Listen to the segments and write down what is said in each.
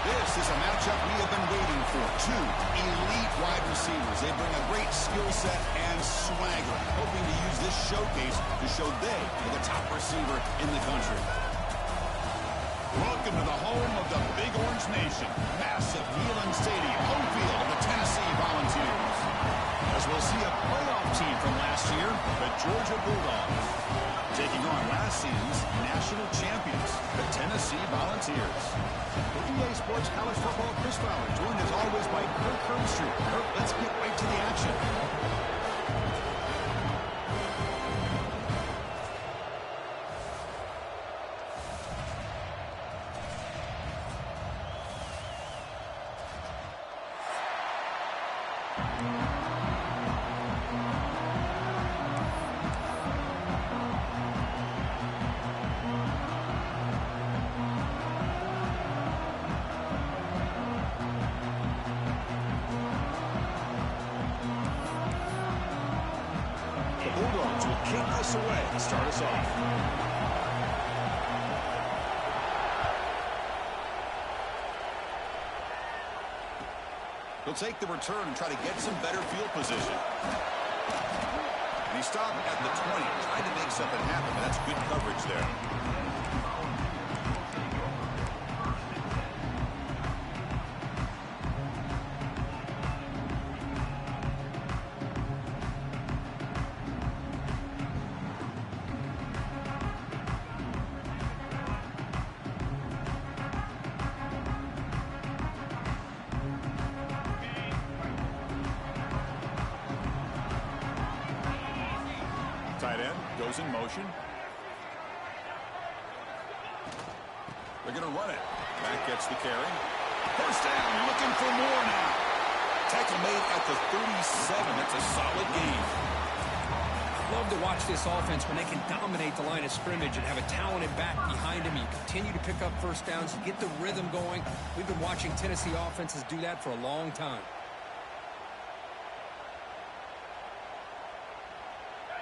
This is a matchup we have been waiting for. Two elite wide receivers. They bring a great skill set and swagger, hoping to use this showcase to show they are the top receiver in the country. Welcome to the home of the Big Orange Nation. Massive Neyland Stadium, home field of the Tennessee Volunteers. As we'll see a playoff team from last year, the Georgia Bulldogs, taking on last season's national champions, the Tennessee Volunteers. For EA Sports College Football, Chris Fowler, joined as always by Kirk Herbstreit. Kirk, let's get right to the action. Bulldogs will kick this away to start us off. He'll take the return and try to get some better field position. And he stopped at the 20, trying to make something happen. That's good coverage there. Tight end goes in motion. They're going to run it. Back gets the carry. First down, looking for more now. Tackle made at the 37. That's a solid gain. Love to watch this offense when they can dominate the line of scrimmage and have a talented back behind them. You continue to pick up first downs. You get the rhythm going. We've been watching Tennessee offenses do that for a long time.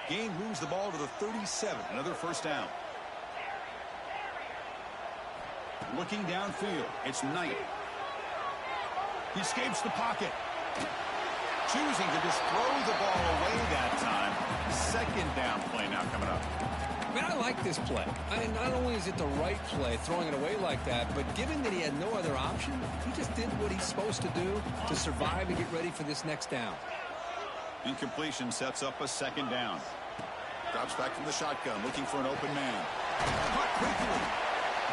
Gain moves the ball to the 37. Another first down. Looking downfield. It's Knight. He escapes the pocket. Choosing to just throw the ball away that time. Second down play now coming up. Man, I like this play. Not only is it the right play, throwing it away like that, but given that he had no other option, he just did what he's supposed to do to survive and get ready for this next down. Incompletion sets up a second down. Drops back from the shotgun, looking for an open man. Caught quickly.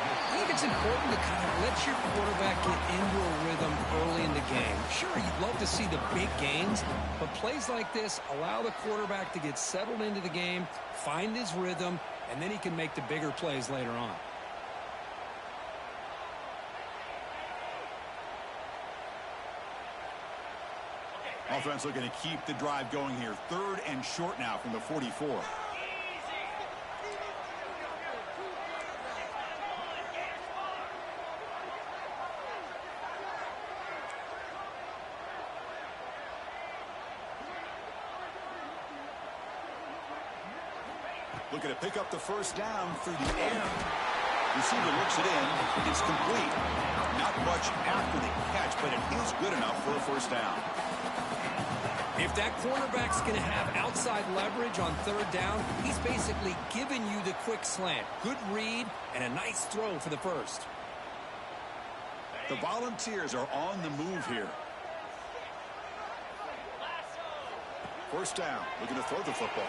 I think it's important to kind of let your quarterback get into a rhythm early in the game. Sure, you'd love to see the big gains, but plays like this allow the quarterback to get settled into the game, find his rhythm, and then he can make the bigger plays later on. Offense looking to keep the drive going here. Third and short now from the 44. Looking to pick up the first down through the air. Receiver looks it in. It's complete. Not much after the catch, but it is good enough for a first down. If that cornerback's going to have outside leverage on third down, he's basically giving you the quick slant. Good read and a nice throw for the first. The Volunteers are on the move here. First down, looking to throw the football.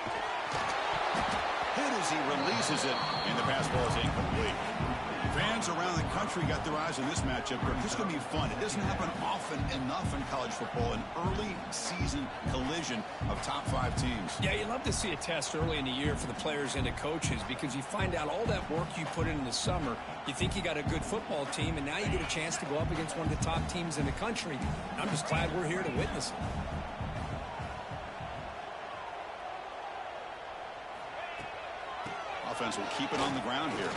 Hit as he releases it, and the pass ball is incomplete. Fans around the country got their eyes on this matchup. This is going to be fun. It doesn't happen often enough in college football, an early season collision of top 5 teams. Yeah, you love to see a test early in the year for the players and the coaches because you find out all that work you put in the summer. You think you got a good football team, and now you get a chance to go up against one of the top teams in the country. I'm just glad we're here to witness it. Offense will keep it on the ground here.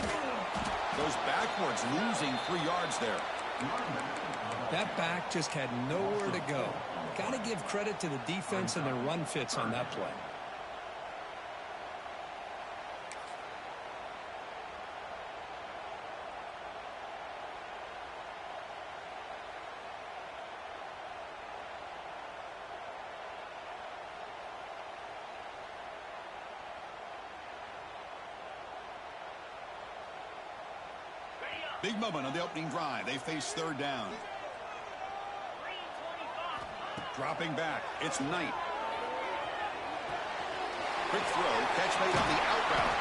Goes backwards, losing 3 yards there. That back just had nowhere to go. Got to give credit to the defense and their run fits on that play. Big moment on the opening drive. They face third down. Dropping back. It's Knight. Quick throw. Catch made on the out route.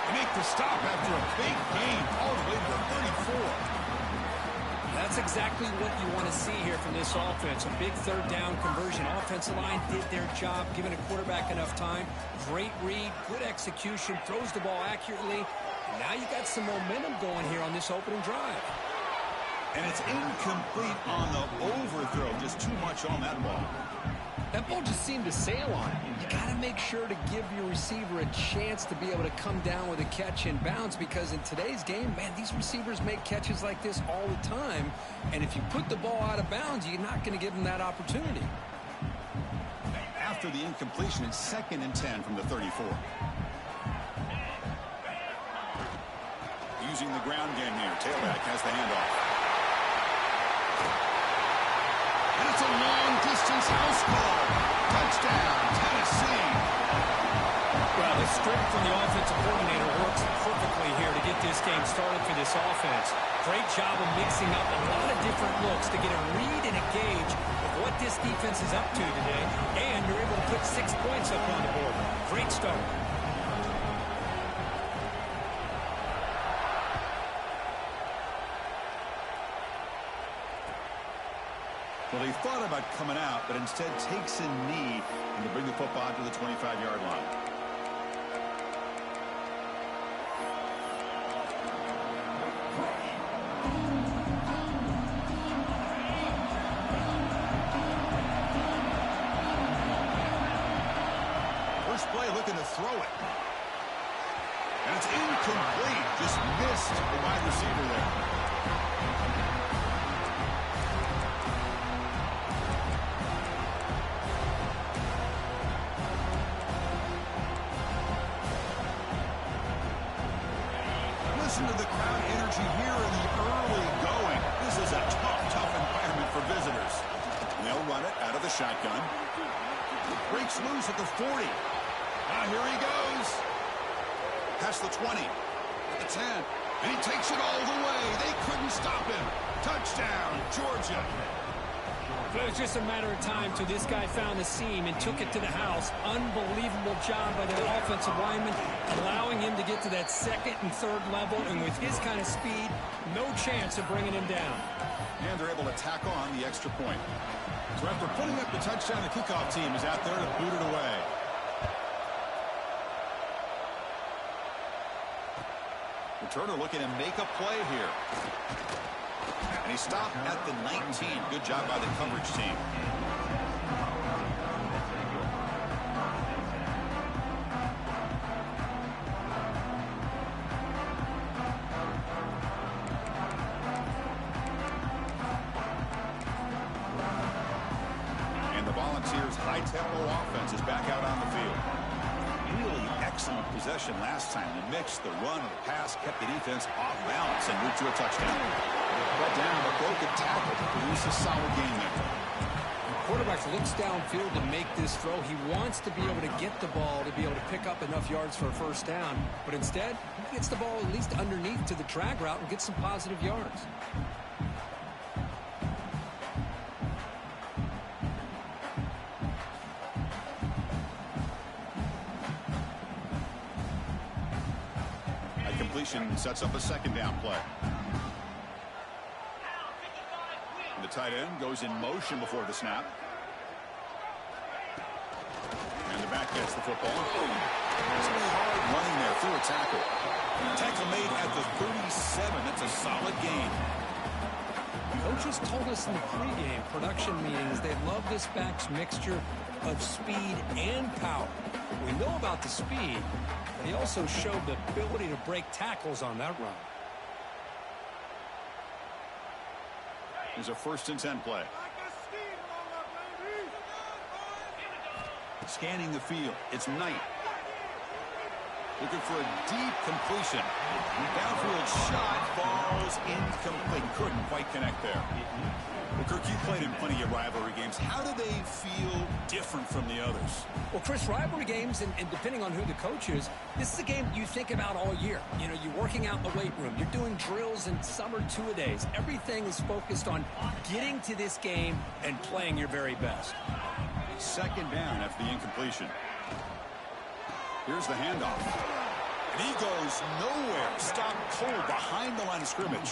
They make the stop after a big gain all the way to the 34. That's exactly what you want to see here from this offense. A big third down conversion. Offensive line did their job, giving a quarterback enough time. Great read, good execution, throws the ball accurately. And now you got some momentum going here on this opening drive. And it's incomplete on the overthrow. Just too much on that ball. That ball just seemed to sail on it. You got to make sure to give your receiver a chance to be able to come down with a catch and bounce, because in today's game, man, these receivers make catches like this all the time. And if you put the ball out of bounds, you're not going to give them that opportunity. After the incompletion, it's 2nd and 10 from the 34. Using the ground game here. Tailback has the handoff. And it's a long-distance house call. Touchdown, Tennessee. Well, the script from the offensive coordinator works perfectly here to get this game started for this offense. Great job of mixing up a lot of different looks to get a read and a gauge of what this defense is up to today. And you're able to put 6 points up on the board. Great start. Well, he thought about coming out, but instead takes a knee and to bring the football to the 25-yard line. First play looking to throw it. And it's incomplete. Just missed the wide receiver there. Listen to the crowd energy here in the early going. This is a tough environment for visitors. They'll run it out of the shotgun. Breaks loose at the 40. Now here he goes. Past the 20. At the 10. And he takes it all the way. They couldn't stop him. Touchdown, Georgia. It was just a matter of time till this guy found the seam and took it to the house. Unbelievable job by the offensive lineman, allowing him to get to that 2nd and 3rd level. And with his kind of speed, no chance of bringing him down. And they're able to tack on the extra point. So after putting up the touchdown, the kickoff team is out there to boot it away. Returner looking to make a play here. And he stopped at the 19. Good job by the coverage team. And the Volunteers' high-tempo offense is back out on the field. Really excellent possession last time. They mixed the run and the pass, kept the defense off balance, and moved to a touchdown. Brought down, but broken tackle to produce a solid game there. The quarterback looks downfield to make this throw. He wants to be able to get the ball to be able to pick up enough yards for a first down. But instead, he gets the ball at least underneath to the drag route and gets some positive yards. Completion sets up a 2nd down play. And the tight end goes in motion before the snap. And the back gets the football. There's a hard running there through a tackle. Tackle made at the 37. That's a solid gain. Coaches told us in the pregame production meetings they love this back's mixture of speed and power. We know about the speed, but he also showed the ability to break tackles on that run. Here's a 1st and 10 play. Scanning the field. It's Knight. Looking for a deep completion. Downfield shot falls incomplete. Couldn't quite connect there. Well, Kirk, you played in plenty of rivalry games. How do they feel different from the others? Well, Chris, rivalry games, and depending on who the coach is, this is a game you think about all year. You know, you're working out in the weight room. You're doing drills, and some are two-a-days. Everything is focused on getting to this game and playing your very best. Second down after the incompletion. Here's the handoff. And he goes nowhere. Stopped cold behind the line of scrimmage.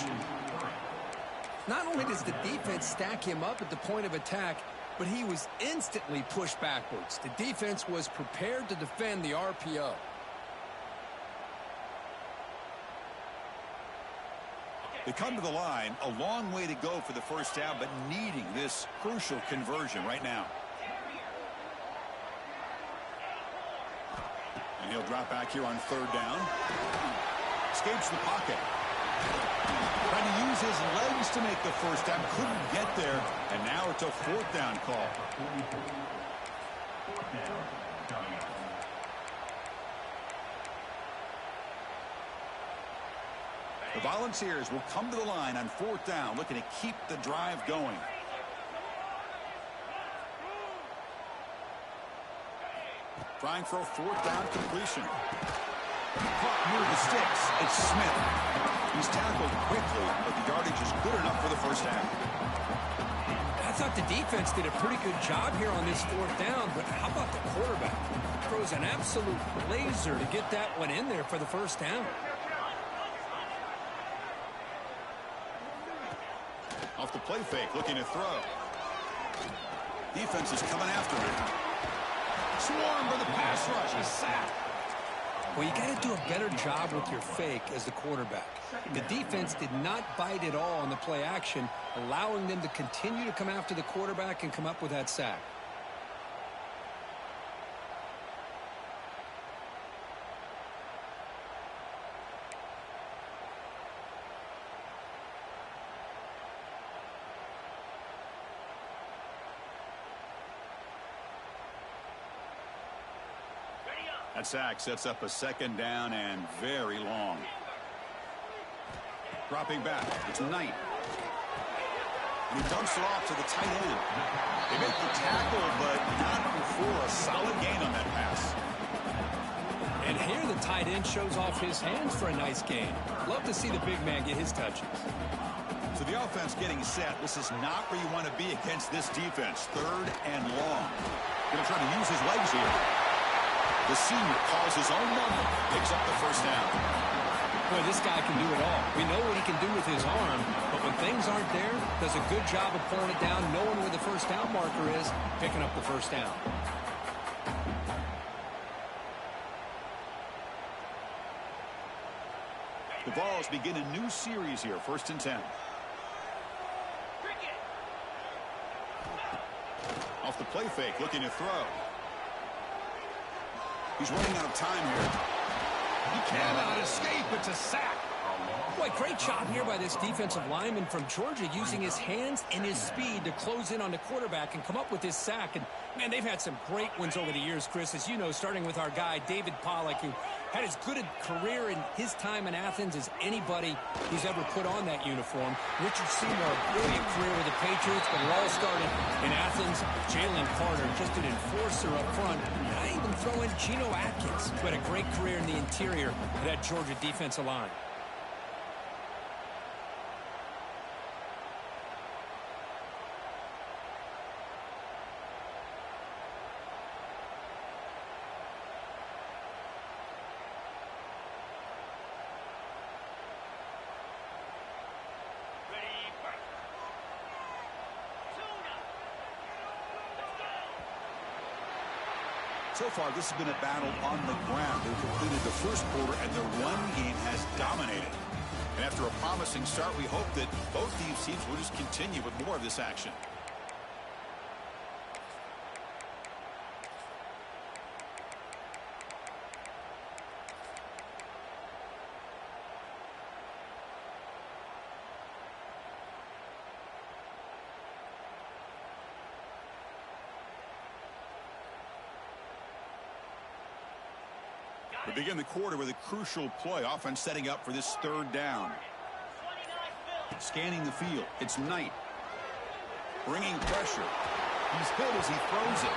Not only does the defense stack him up at the point of attack, but he was instantly pushed backwards. The defense was prepared to defend the RPO. They come to the line, a long way to go for the first down, but needing this crucial conversion right now. And he'll drop back here on third down. Escapes the pocket. Trying to use his legs to make the first down. Couldn't get there. And now it's a fourth down call. The Volunteers will come to the line on fourth down, looking to keep the drive going. Trying for a fourth down completion. Caught near the sticks. It's Smith. He's tackled quickly, but the yardage is good enough for the first down. I thought the defense did a pretty good job here on this fourth down, but how about the quarterback? Throws an absolute laser to get that one in there for the first down. Off the play fake, looking to throw. Defense is coming after him. Swarm for the pass rush. He's sacked. Well, you got to do a better job with your fake as the quarterback. The defense did not bite at all on the play action, allowing them to continue to come after the quarterback and come up with that sack. That sack sets up a second down and very long. Dropping back. It's Knight. And he dumps it off to the tight end. They make the tackle, but not before a solid gain on that pass. And here the tight end shows off his hands for a nice gain. Love to see the big man get his touches. So the offense getting set. This is not where you want to be against this defense. Third and long. Going to try to use his legs here. The senior calls his own number, picks up the first down. Boy, this guy can do it all. We know what he can do with his arm, but when things aren't there, does a good job of pulling it down, knowing where the first down marker is, picking up the first down. The Vols begin a new series here, 1st and 10. Off the play fake, looking to throw. He's running out of time here. He cannot escape. It's a sack. Boy, great job here by this defensive lineman from Georgia, using his hands and his speed to close in on the quarterback and come up with this sack. And, man, they've had some great ones over the years, Chris, as you know, starting with our guy, David Pollock, who had as good a career in his time in Athens as anybody who's ever put on that uniform. Richard Seymour, brilliant career with the Patriots, but it all started in Athens. Jalen Carter, just an enforcer up front. And I even throw in Geno Atkins, who had a great career in the interior of that Georgia defensive line. So far, this has been a battle on the ground. They've completed the first quarter, and their run game has dominated. And after a promising start, we hope that both these teams will just continue with more of this action. We begin the quarter with a crucial play. Offense setting up for this third down. Scanning the field. It's Knight. Bringing pressure. He's hit as he throws it.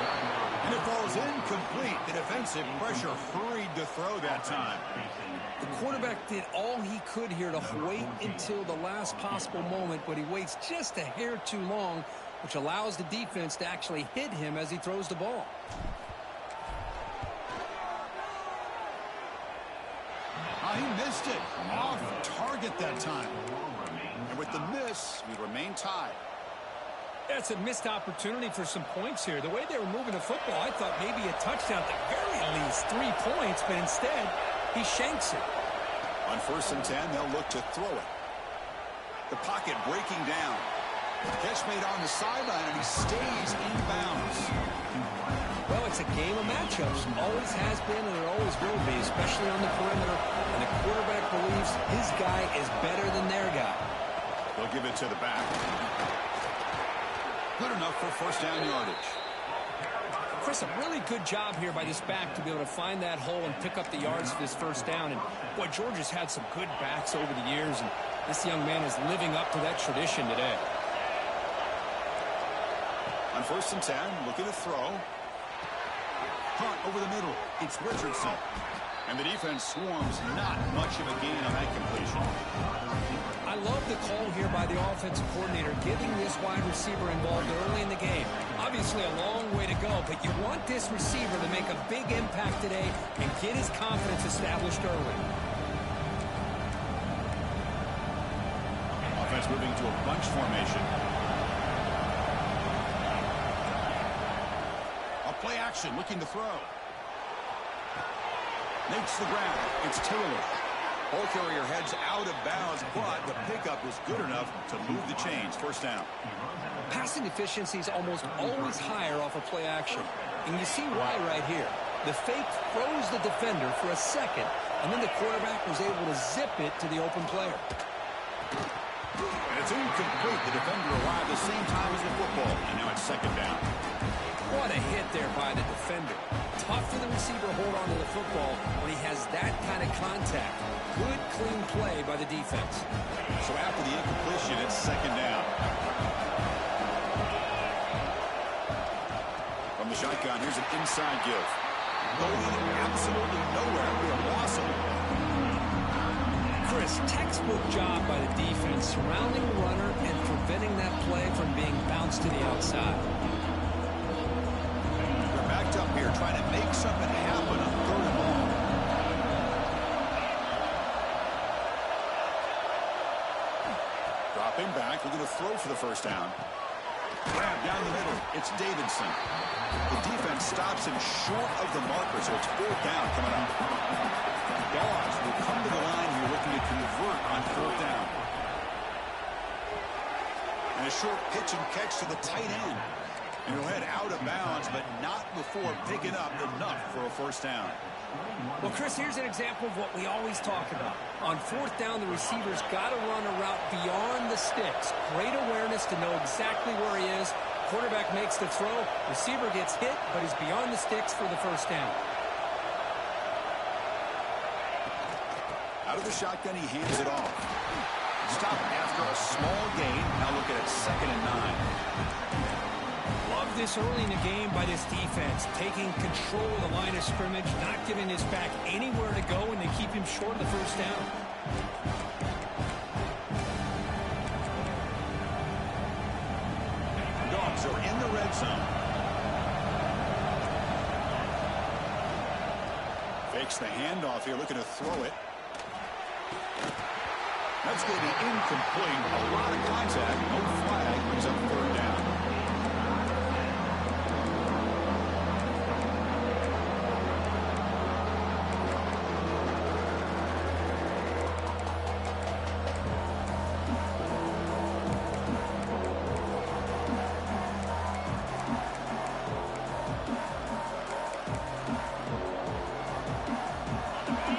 And it falls incomplete. The defensive pressure hurried to throw that time. The quarterback did all he could here to wait until the last possible moment, but he waits just a hair too long, which allows the defense to actually hit him as he throws the ball. He missed it. Off target that time. And with the miss, we remain tied. That's a missed opportunity for some points here. The way they were moving the football, I thought maybe a touchdown, at the very least 3 points, but instead, he shanks it. On 1st and 10, they'll look to throw it. The pocket breaking down. Catch made on the sideline, and he stays in bounds. Well, it's a game of matchups. Always has been, and it always will be, especially on the perimeter. And the quarterback believes his guy is better than their guy. They'll give it to the back. Good enough for 1st down yardage. Chris, a really good job here by this back to be able to find that hole and pick up the yards for this 1st down. And, boy, Georgia's had some good backs over the years, and this young man is living up to that tradition today. On 1st and 10, looking to throw. Hunt over the middle. It's Richardson. And the defense swarms. Not much of a gain on that completion. I love the call here by the offensive coordinator, getting this wide receiver involved early in the game. Obviously a long way to go, but you want this receiver to make a big impact today and get his confidence established early. Offense moving to a bunch formation. A play action, looking to throw. Makes the grab. It's Taylor. Ball carrier heads out of bounds, but the pickup is good enough to move the chains. 1st down. Passing efficiency is almost always higher off of play action. And you see why right here. The fake throws the defender for a second, and then the quarterback was able to zip it to the open player. And it's incomplete. The defender arrived the same time as the football, and now it's 2nd down. What a hit there by the defender. Tough for the receiver to hold on to the football when he has that kind of contact. Good, clean play by the defense. So after the incompletion, it's 2nd down. From the shotgun, here's an inside give. Going absolutely nowhere. We're awesome. Chris, textbook job by the defense, surrounding the runner and preventing that play from being bounced to the outside. They're backed up here, trying to make something happen on 3rd and long. Dropping back, looking to throw for the 1st down. Grab down the middle. It's Davidson. The defense stops him short of the marker, so it's 4th down coming up. Dogs will come to the line here looking to convert on 4th down. And a short pitch and catch to the tight end. And he'll head out of bounds, but not before picking up enough for a 1st down. Well, Chris, here's an example of what we always talk about. On 4th down, the receiver's got to run a route beyond the sticks. Great awareness to know exactly where he is. Quarterback makes the throw. Receiver gets hit, but he's beyond the sticks for the 1st down. Out of the shotgun, he hands it off. Stop after a small gain. Now look at it, 2nd and 9. Love this early in the game by this defense, taking control of the line of scrimmage, not giving his back anywhere to go, and they keep him short of the 1st down. Dogs are in the red zone. Fakes the handoff here, looking to throw it. That's going to be incomplete. A lot of contact. No flag. Brings up 3rd down.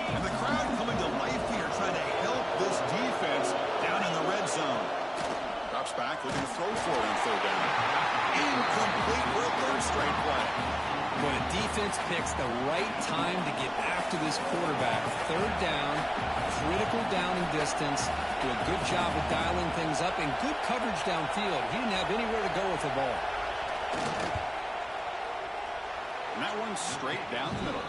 And the crowd coming to life here, trying to help this defense down in the red zone. Drops back, looking to throw for it on 3rd defense picks the right time to get after this quarterback. Third down, critical down and distance. Do a good job of dialing things up and good coverage downfield. He didn't have anywhere to go with the ball. And that one's straight down the middle.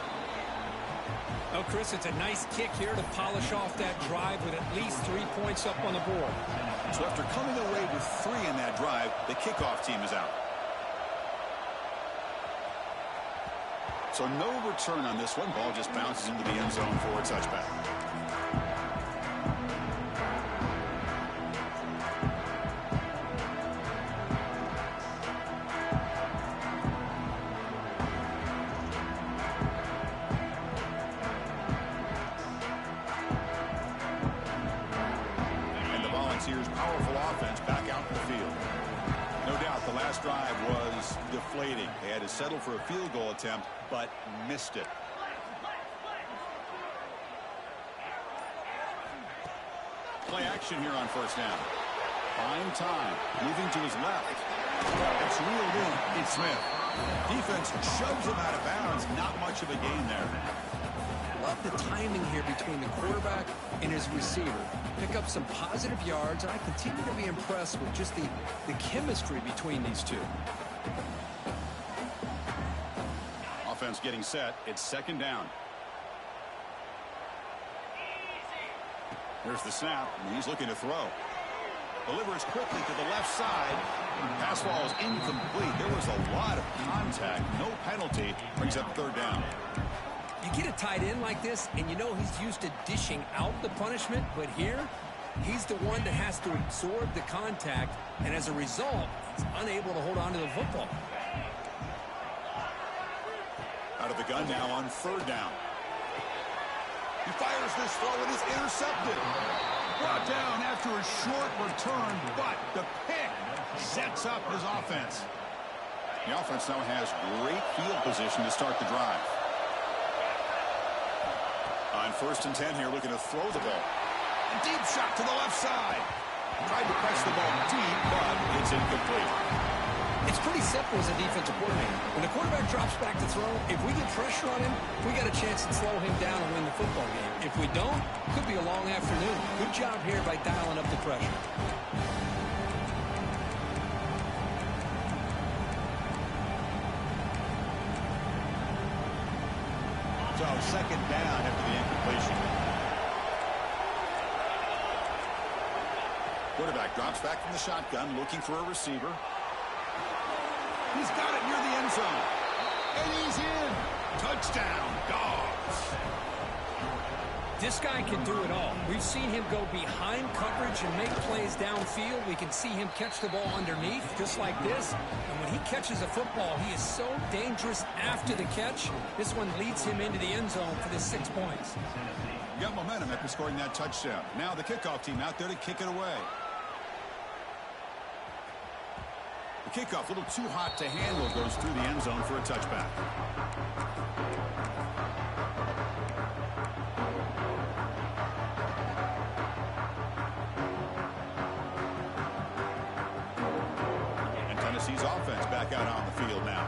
Oh, Chris, it's a nice kick here to polish off that drive with at least 3 points up on the board. So after coming away with 3 in that drive, the kickoff team is out. So no return on this one. Ball just bounces into the end zone for a touchback. And the Volunteers' powerful offense back out in the field. No doubt the last drive was deflating. They had to settle for a field goal attempt, but missed it. Play action here on first down. Fine time. Moving to his left. It's reeled in. It's Smith. Defense shoves him out of bounds. Not much of a gain there. Love the timing here between the quarterback and his receiver. Pick up some positive yards, and I continue to be impressed with just the chemistry between these two. Offense getting set. It's second down. Here's the snap. He's looking to throw. Delivers quickly to the left side. Pass ball is incomplete. There was a lot of contact. No penalty. Brings up third down. You get a tight end like this, and you know he's used to dishing out the punishment, but here, he's the one that has to absorb the contact, and as a result, he's unable to hold on to the football. Out of the gun now on third down. He fires this throw. It is intercepted. Brought down after a short return, but the pick sets up his offense. The offense now has great field position to start the drive. On first and 10 here, looking to throw the ball. A deep shot to the left side. Tried to press the ball deep, but it's incomplete. It's pretty simple as a defensive coordinator. When the quarterback drops back to throw, if we get pressure on him, we got a chance to slow him down and win the football game. If we don't, it could be a long afternoon. Good job here by dialing up the pressure. So second down after the incompletion. Quarterback drops back from the shotgun, looking for a receiver. He's got it near the end zone. And he's in. Touchdown, Dogs. This guy can do it all. We've seen him go behind coverage and make plays downfield. We can see him catch the ball underneath, just like this. And when he catches a football, he is so dangerous after the catch. This one leads him into the end zone for the 6 points. You got momentum after scoring that touchdown. Now the kickoff team out there to kick it away. The kickoff, a little too hot to handle, goes through the end zone for a touchback. And Tennessee's offense back out on the field now.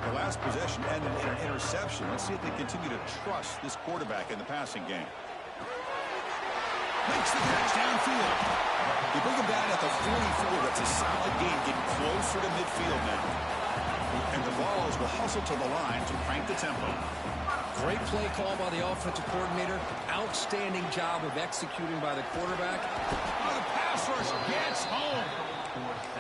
The last possession ended in an interception. Let's see if they continue to trust this quarterback in the passing game. Makes the catch downfield. They bring him down at the 44. That's a solid gain, getting closer to midfield now. And the Vols will hustle to the line to crank the tempo. Great play call by the offensive coordinator. Outstanding job of executing by the quarterback. Oh, the pass rush gets home.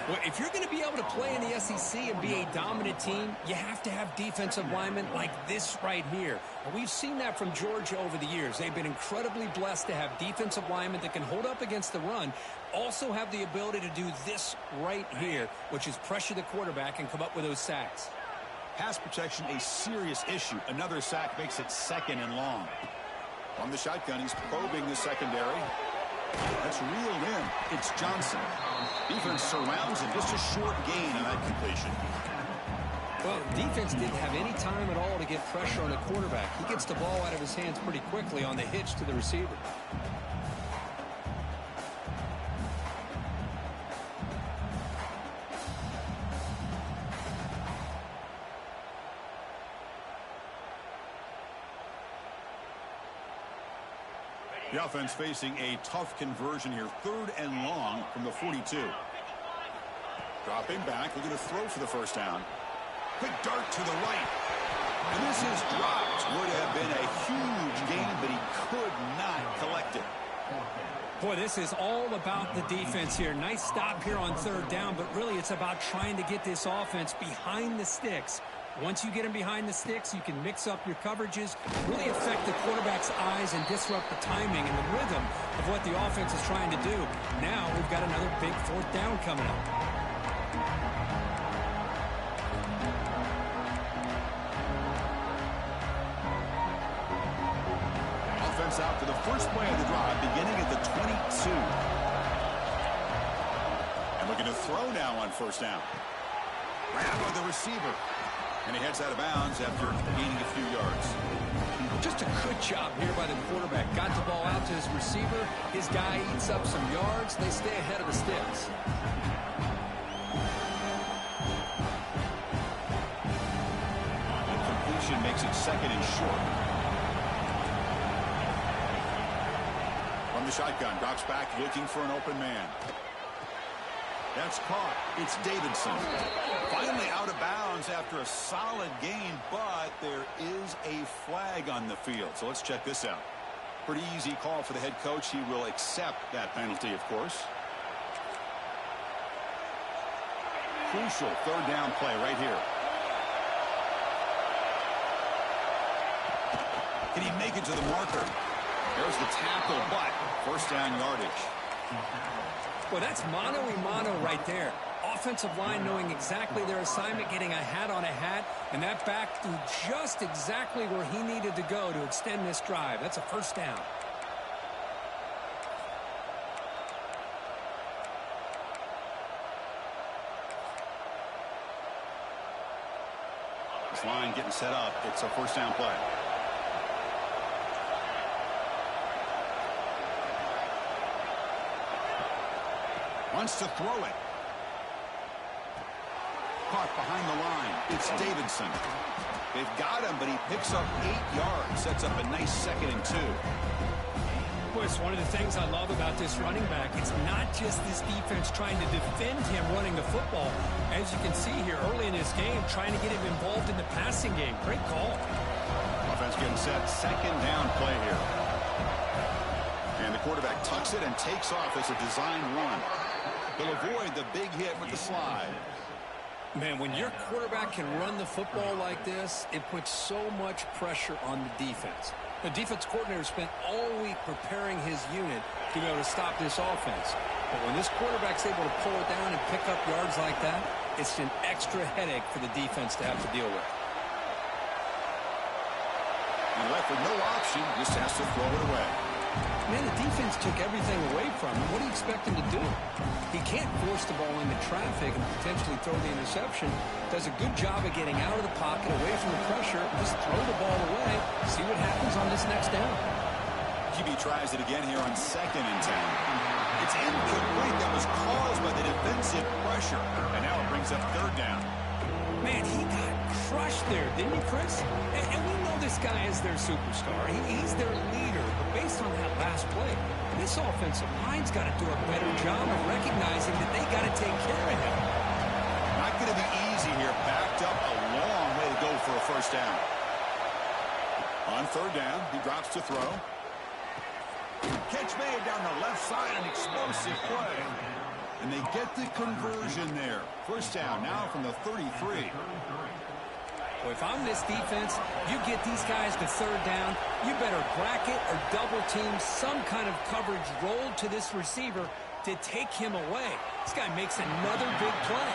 Well, if you're going to be able to play in the SEC and be a dominant team, you have to have defensive linemen like this right here. And we've seen that from Georgia over the years. They've been incredibly blessed to have defensive linemen that can hold up against the run, also have the ability to do this right here, which is pressure the quarterback and come up with those sacks. Pass protection, a serious issue. Another sack makes it second and long. On the shotgun, he's probing the secondary. That's reeled in. It's Johnson. Defense surrounds him. Just a short gain on that completion. Well, defense didn't have any time at all to get pressure on the quarterback. He gets the ball out of his hands pretty quickly on the hitch to the receiver. The offense facing a tough conversion here. 3rd and long from the 42. Dropping back, looking to throw for the first down. Quick dart to the right. And this is dropped. Would have been a huge gain, but he could not collect it. Boy, this is all about the defense here. Nice stop here on 3rd down, but really it's about trying to get this offense behind the sticks. Once you get them behind the sticks, you can mix up your coverages, really affect the quarterback's eyes and disrupt the timing and the rhythm of what the offense is trying to do. Now we've got another big 4th down coming up. Offense out to the first play of the drive, beginning at the 22. And looking to throw now on 1st down. Grab by the receiver. And he heads out of bounds after gaining a few yards. Just a good job here by the quarterback. Got the ball out to his receiver. His guy eats up some yards. They stay ahead of the sticks. Completion makes it 2nd and short. From the shotgun, drops back looking for an open man. That's caught. It's Davidson. Finally out of bounds after a solid gain, but there is a flag on the field. So let's check this out. Pretty easy call for the head coach. He will accept that penalty, of course. Crucial 3rd down play right here. Can he make it to the marker? There's the tackle, but 1st down yardage. Well, that's mano-a-mano right there. Offensive line knowing exactly their assignment, getting a hat on a hat, and that back threw just exactly where he needed to go to extend this drive. That's a 1st down. This line getting set up. It's a 1st down play. Wants to throw it. Caught behind the line. It's Davidson. They've got him, but he picks up 8 yards. Sets up a nice 2nd and 2. Boy, it's one of the things I love about this running back. It's not just this defense trying to defend him running the football. As you can see here early in this game, trying to get him involved in the passing game. Great call. Offense getting set. 2nd down play here. And the quarterback tucks it and takes off as a design run. He'll avoid the big hit with the slide. Man, when your quarterback can run the football like this, it puts so much pressure on the defense. The defense coordinator spent all week preparing his unit to be able to stop this offense. But when this quarterback's able to pull it down and pick up yards like that, it's an extra headache for the defense to have to deal with. And left with no option, just has to throw it away. Man, the defense took everything away from him. What do you expect him to do? He can't force the ball into traffic and potentially throw the interception. Does a good job of getting out of the pocket, away from the pressure, just throw the ball away, see what happens on this next down. QB tries it again here on 2nd and 10. It's incomplete. That was caused by the defensive pressure. And now it brings up 3rd down. Man, he got crushed there, didn't he, Chris? And we know this guy is their superstar. He's their leader. But based on that last play, this offensive line's got to do a better job of recognizing that they got to take care of him. Not going to be easy here. Backed up a long way to go for a 1st down. On 3rd down, he drops to throw. Catch made down the left side, an explosive play. And they get the conversion there. 1st down now from the 33. Well, if I'm this defense, you get these guys to 3rd down, you better bracket or double team some kind of coverage roll to this receiver to take him away. This guy makes another big play.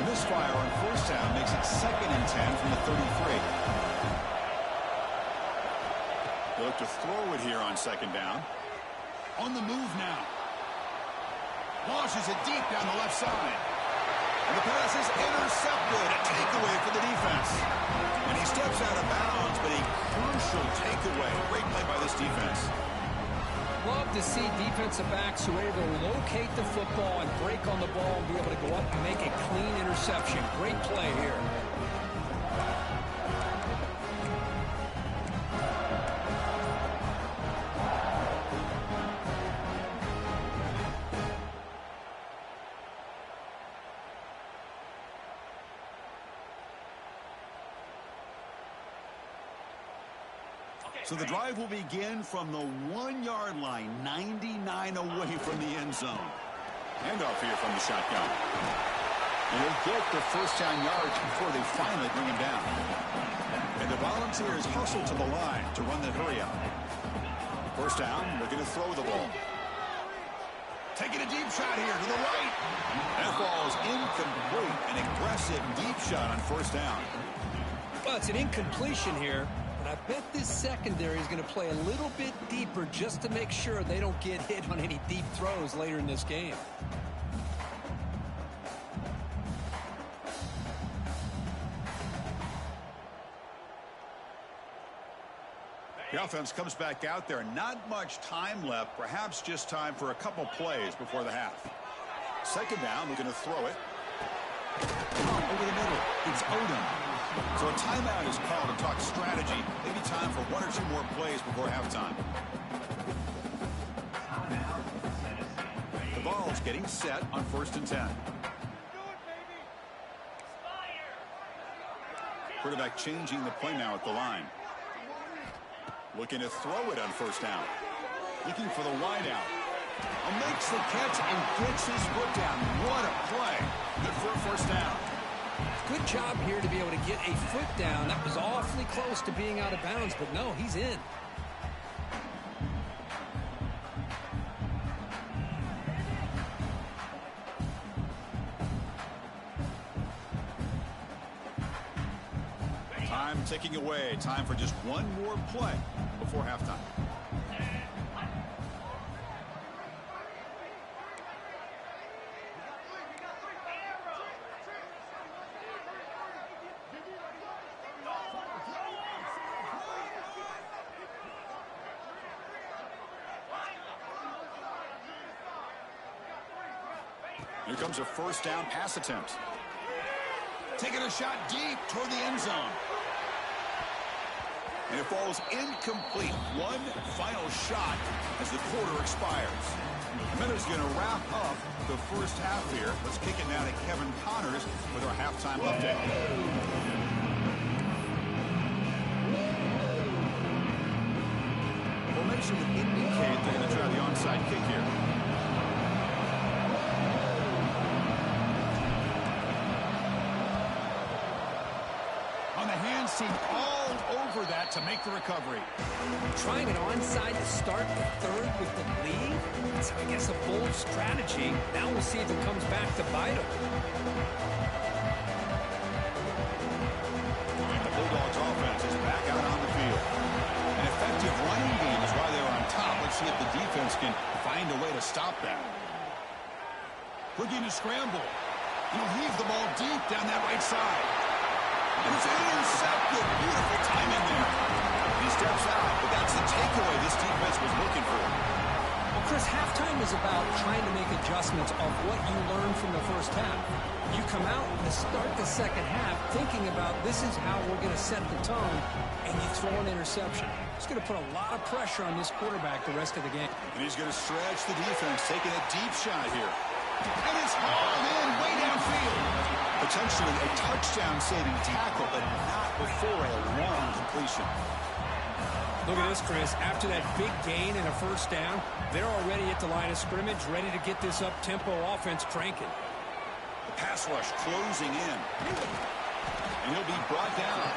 Misfire on 1st down makes it 2nd and 10 from the 33. They look to throw it here on 2nd down. On the move now. Launches it deep down the left side. And the pass is intercepted. A takeaway for the defense. And he steps out of bounds, but he crucial takeaway. Great play by this defense. Love to see defensive backs who are able to locate the football and break on the ball and be able to go up and make a clean interception. Great play here. So the drive will begin from the 1-yard line, 99 away from the end zone. Handoff here from the shotgun. And he'll get the first down yards before they finally bring him down. And the Volunteers hustle to the line to run that hurry out. First down, they're going to throw the ball. Taking a deep shot here to the right. That ball is incomplete. An aggressive deep shot on first down. Well, it's an incompletion here. I bet this secondary is going to play a little bit deeper just to make sure they don't get hit on any deep throws later in this game. The offense comes back out there. Not much time left. Perhaps just time for a couple plays before the half. Second down, they're going to throw it. Over the middle, it's Odom. So a timeout is called to talk strategy. Maybe time for one or two more plays before halftime. The ball's getting set on 1st and 10. Quarterback changing the play now at the line. Looking to throw it on first down. Looking for the wide out. Makes the catch and gets his foot down. What a play. Good for a first down. Good job here to be able to get a foot down. That was awfully close to being out of bounds, but no, he's in. Time ticking away. Time for just one more play before halftime. Here comes a first down pass attempt. Taking a shot deep toward the end zone. And it falls incomplete. One final shot as the quarter expires. And that is going to wrap up the first half here. Let's kick it now to Kevin Connors with our halftime update. Formation would indicate they're going to try the onside kick here. Seemed all over that to make the recovery. Trying it onside to start the third with the lead? That's, I guess, a bold strategy. Now we'll see if it comes back to bite him. And the Bulldogs offense is back out on the field. An effective running game is why they're on top. Let's see if the defense can find a way to stop that. Looking to scramble. He'll heave the ball deep down that right side. And it's intercepted. Beautiful timing there. He steps out, but that's the takeaway this defense was looking for. Well, Chris, halftime is about trying to make adjustments of what you learned from the first half. You come out to start the second half thinking about this is how we're going to set the tone, and you throw an interception. It's going to put a lot of pressure on this quarterback the rest of the game. And he's going to stretch the defense, taking a deep shot here. And it's hauled in way downfield. Potentially a touchdown-saving tackle, but not before a long completion. Look at this, Chris. After that big gain and a first down, they're already at the line of scrimmage, ready to get this up-tempo offense cranking. The pass rush closing in. And he'll be brought down.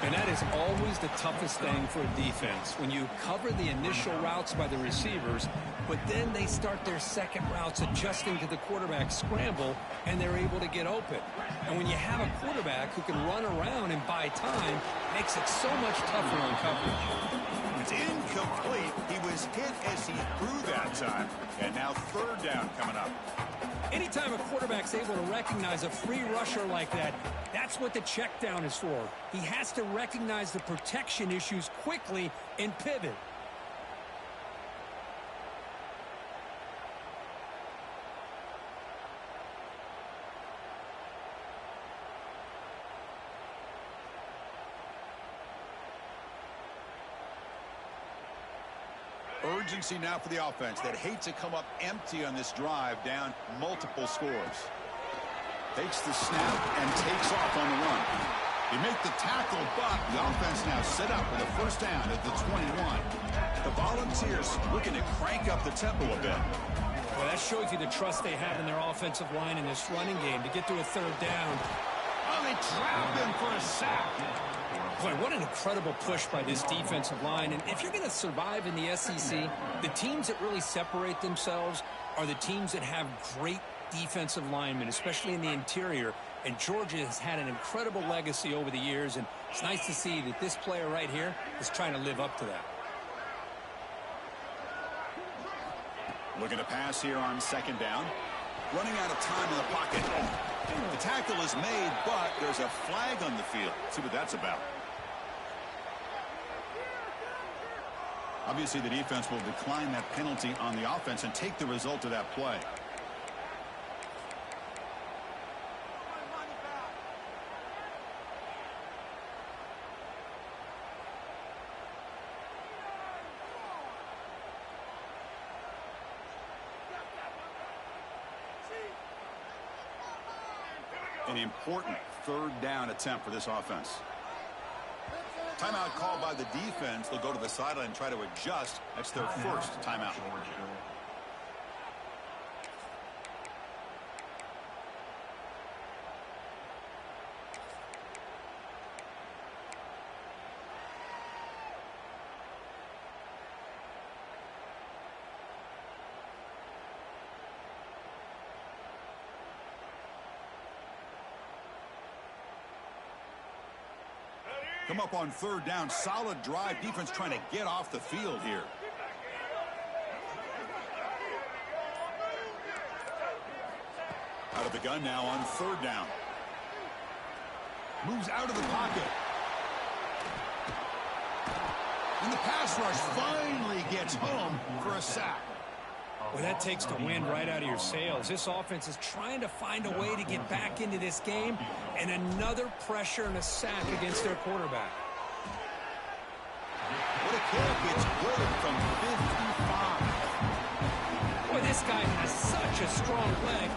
And that is always the toughest thing for a defense. When you cover the initial routes by the receivers, but then they start their second routes adjusting to the quarterback scramble, and they're able to get open. And when you have a quarterback who can run around and buy time, it makes it so much tougher on coverage. It's incomplete. He was hit as he threw that time. And now third down coming up. Anytime a quarterback's able to recognize a free rusher like that, that's what the check down is for. He has to recognize the protection issues quickly and pivot. Urgency now for the offense. They'd hate to come up empty on this drive, down multiple scores. Takes the snap and takes off on the run. They make the tackle, but the offense now set up with a first down at the 21. The Volunteers looking to crank up the tempo a bit. Well, that shows you the trust they have in their offensive line in this running game to get to a third down. Oh, they trap him for a sack. Boy, what an incredible push by this defensive line. And if you're going to survive in the SEC, the teams that really separate themselves are the teams that have great defensive linemen, especially in the interior. And Georgia has had an incredible legacy over the years, and it's nice to see that this player right here is trying to live up to that. Looking to pass here on second down. Running out of time in the pocket. The tackle is made, but there's a flag on the field. Let's see what that's about. Obviously, the defense will decline that penalty on the offense and take the result of that play. An important third down attempt for this offense. Timeout called by the defense. They'll go to the sideline and try to adjust. That's their first timeout. Come up on third down. Solid drive. Defense trying to get off the field here. Out of the gun now on third down. Moves out of the pocket. And the pass rush finally gets home for a sack. Well, that takes the wind right out of your sails. This offense is trying to find a way to get back into this game, and another pressure and a sack against their quarterback. What a kick. It's good from 55. Boy, this guy has such a strong leg.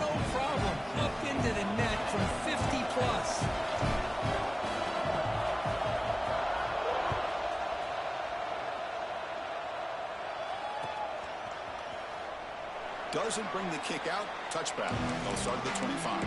No problem. Up into the net from 50-plus. Doesn't bring the kick out. Touchback. They'll start at the 25.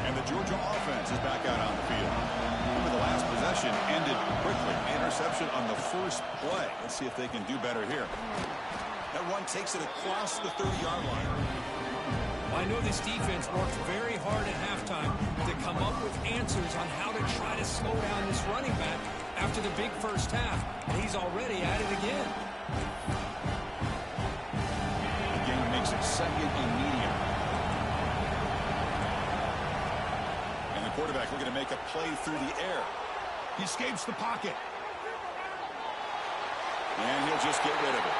And the Georgia offense is back out on the field. Remember, the last possession ended quickly. Interception on the first play. Let's see if they can do better here. That run takes it across the 30-yard line. I know this defense worked very hard at halftime to come up with answers on how to try to slow down this running back after the big first half. And he's already at it again. The game makes it second and medium. And the quarterback looking to make a play through the air. He escapes the pocket. And he'll just get rid of it.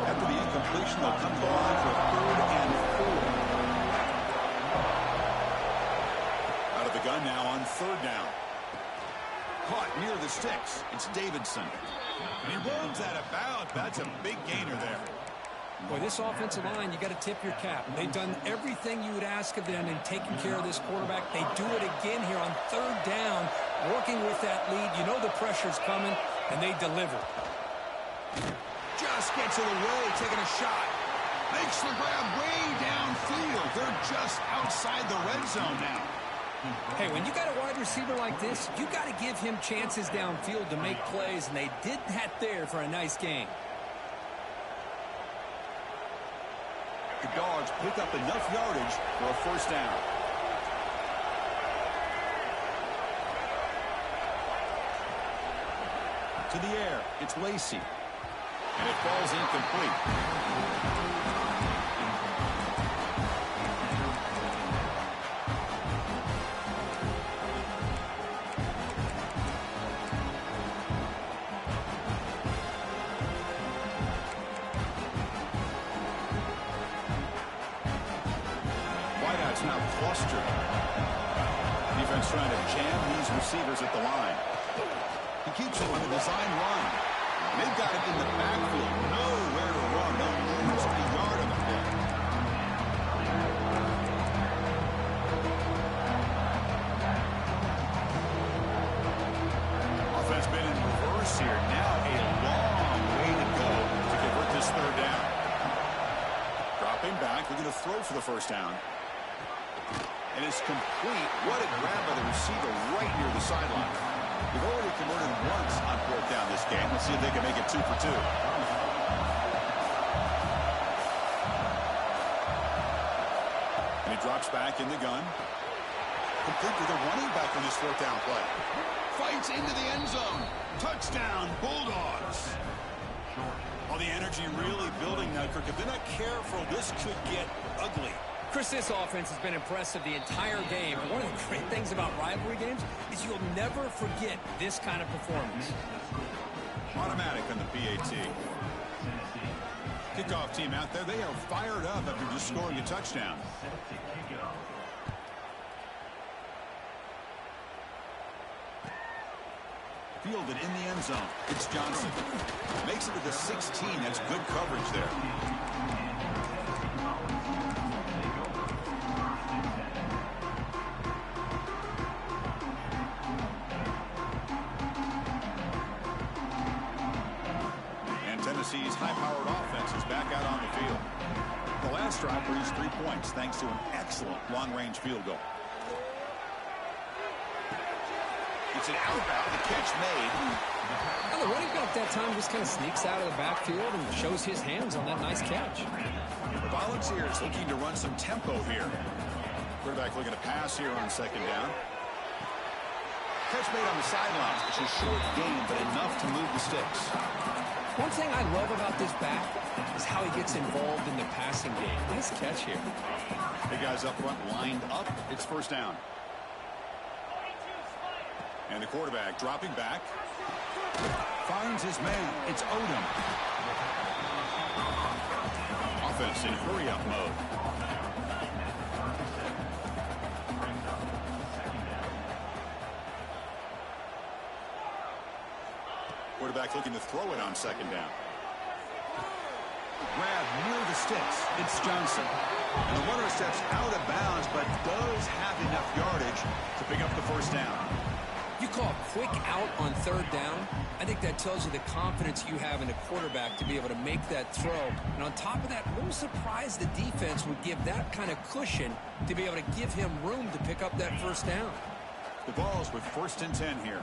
After the incompletion, they'll come to the line for a third and 4. Out of the gun now on third down. Caught near the sticks. It's Davidson. And he rolls that about. That's a big gainer there. Boy, this offensive line, you got to tip your cap. They've done everything you would ask of them in taking care of this quarterback. They do it again here on third down Working with that lead, you know the pressure's coming, and they deliver. Just gets in the way, taking a shot. Makes the grab way downfield. They're just outside the red zone now. Hey, when you got a wide receiver like this, you got to give him chances downfield to make plays, and they did that there for a nice gain. The Dogs pick up enough yardage for a first down. To the air, it's Lacey. And it falls incomplete. Wideout's now clustered. Defense trying to jam these receivers at the line. He keeps it on the design run. They've got it in the backfield. Nowhere to run. They'll lose a yard on the play. Offense been in reverse here. Now a long way to go to convert this third down. Dropping back. They're going to throw for the first down. And it's complete. What a grab by the receiver right near the sideline. They've already converted once on fourth down this game. Let's see if they can make it 2 for 2. And he drops back in the gun. Complete with a running back on this fourth down play. Fights into the end zone. Touchdown, Bulldogs. All the energy really building now, Kirk. If they're not careful, this could get ugly. Chris, this offense has been impressive the entire game. And one of the great things about rivalry games is you'll never forget this kind of performance. Automatic on the PAT. Kickoff team out there. They are fired up after just scoring a touchdown. Fielded in the end zone. It's Johnson. Makes it to the 16. That's good coverage there. Tennessee's high-powered offense is back out on the field. The last drive produced 3 points thanks to an excellent long-range field goal. It's an outbound. The catch made. Well, the running back that time just kind of sneaks out of the backfield and shows his hands on that nice catch. The Volunteers looking to run some tempo here. Quarterback looking to pass here on second down. Catch made on the sideline. It's a short gain, but enough to move the sticks. One thing I love about this back is how he gets involved in the passing game. Nice catch here. The guys up front lined up. It's first down. And the quarterback dropping back. Finds his man. It's Odom. Offense in hurry-up mode. Quarterback looking to throw it on second down. Grab near the sticks. It's Johnson. And the runner steps out of bounds, but does have enough yardage to pick up the first down. You call a quick out on third down. I think that tells you the confidence you have in a quarterback to be able to make that throw. And on top of that, a little surprised the defense would give that kind of cushion to be able to give him room to pick up that first down. The ball's with 1st and 10 here.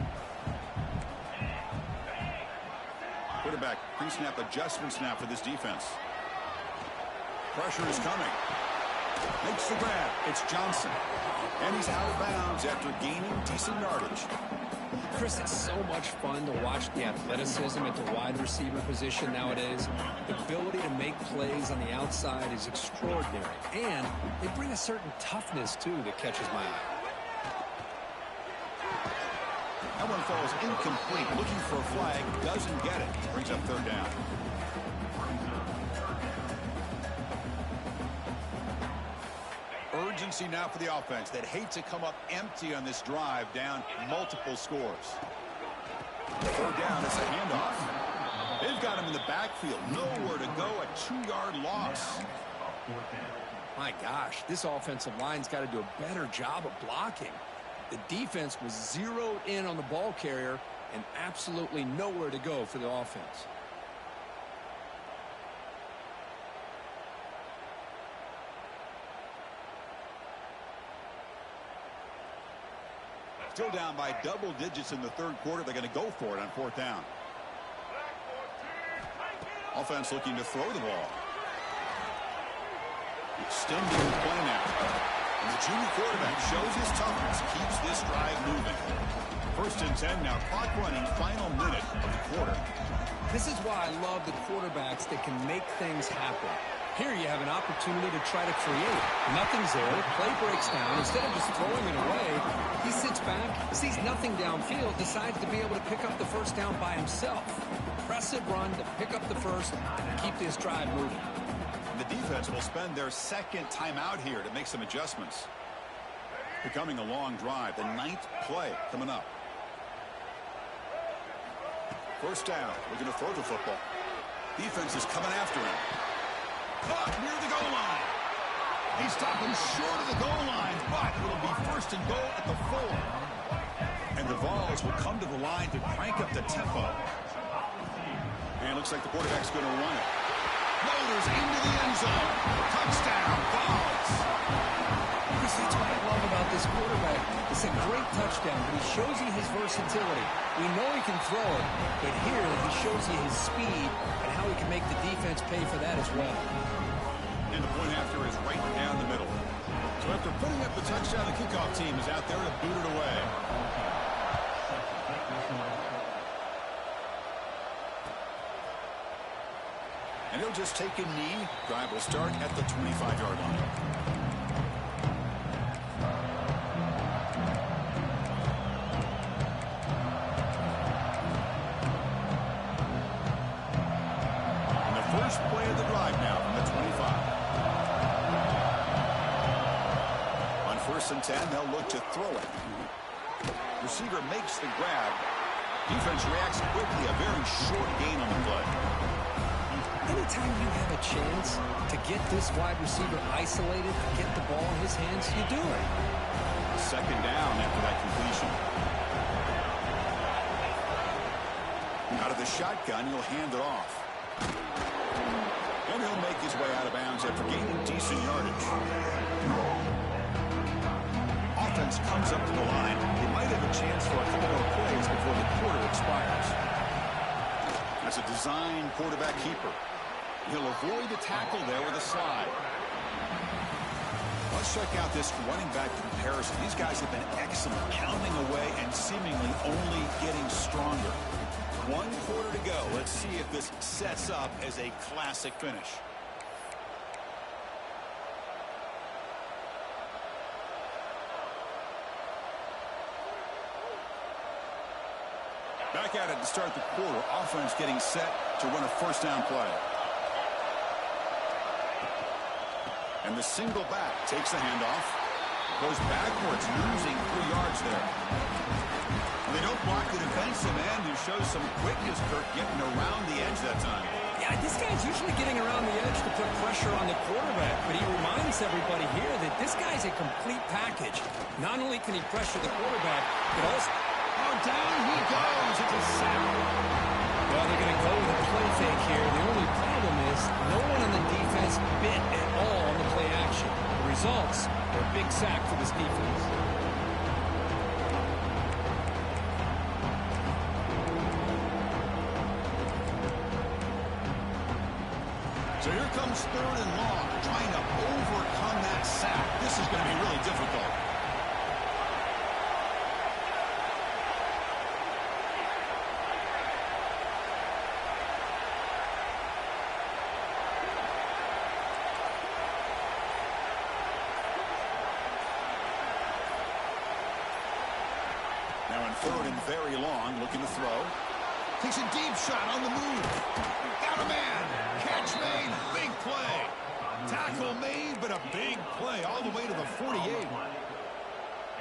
Quarterback pre-snap adjustments now for this defense. Pressure is coming. Makes the grab. It's Johnson. And he's out of bounds after gaining decent yardage. Chris, it's so much fun to watch the athleticism at the wide receiver position nowadays. The ability to make plays on the outside is extraordinary. And they bring a certain toughness, too, that catches my eye. That one falls incomplete. Looking for a flag. Doesn't get it. Brings up third down. Urgency now for the offense that hate to come up empty on this drive, down multiple scores. Third down, it's a handoff. They've got him in the backfield. Nowhere to go. A 2-yard loss. My gosh, this offensive line's got to do a better job of blocking. The defense was zeroed in on the ball carrier and absolutely nowhere to go for the offense. Still down by double digits in the third quarter. They're going to go for it on fourth down. Offense looking to throw the ball. Extending the play now. And the junior quarterback shows his toughness, keeps this drive moving. First and 10 now, clock running, final minute of the quarter. This is why I love the quarterbacks that can make things happen. Here you have an opportunity to try to create. Nothing's there. Play breaks down. Instead of just throwing it away, he sits back, sees nothing downfield, decides to be able to pick up the first down by himself. Impressive run to pick up the first and keep this drive moving. The defense will spend their second timeout here to make some adjustments. Becoming a long drive, the 9th play coming up. First down, looking to throw the football. Defense is coming after him. Caught near the goal line. He's stopping short of the goal line, but it'll be first and goal at the 4. And the Vols will come to the line to crank up the tempo. And it looks like the quarterback's going to run it. Loaders into the end zone. Touchdown, Vols. That's what I love about this quarterback. It's a great touchdown, but he shows you his versatility. We know he can throw it, but here he shows you his speed and how he can make the defense pay for that as well. And the point after is right down the middle. So after putting up the touchdown, the kickoff team is out there to boot it away. And he'll just take a knee. Drive will start at the 25-yard line. First play of the drive now from the 25. On first and 10, they'll look to throw it. Receiver makes the grab. Defense reacts quickly. A very short gain on the play. Anytime you have a chance to get this wide receiver isolated, get the ball in his hands, you do it. Second down after that completion. Out of the shotgun, he'll hand it off. And he'll make his way out of bounds after gaining decent yardage. Offense comes up to the line. They might have a chance for a couple more plays before the quarter expires. That's a design quarterback keeper. He'll avoid the tackle there with a slide. Let's check out this running back comparison. These guys have been excellent, pounding away and seemingly only getting stronger. 1 quarter to go. Let's see if this sets up as a classic finish. Back at it to start the quarter. Offense getting set to run a first down play. And the single back takes the handoff. Goes backwards, losing 3 yards there. They don't block the defensive end, who shows some quickness, Kirk, getting around the edge that time. Yeah, this guy's usually getting around the edge to put pressure on the quarterback, but he reminds everybody here that this guy's a complete package. Not only can he pressure the quarterback, but also... Oh, down he goes. It's a sack. Well, they're going to go with a play fake here. The only problem is no one on the defense bit at all on the play action. The results are a big sack for this defense. So here comes third and long, trying to overcome that sack. This is going to be really difficult. Now in third and very long, looking to throw. Takes a deep shot on the move. Got a man. Catch made. Big play. Tackle made, but a big play all the way to the 48.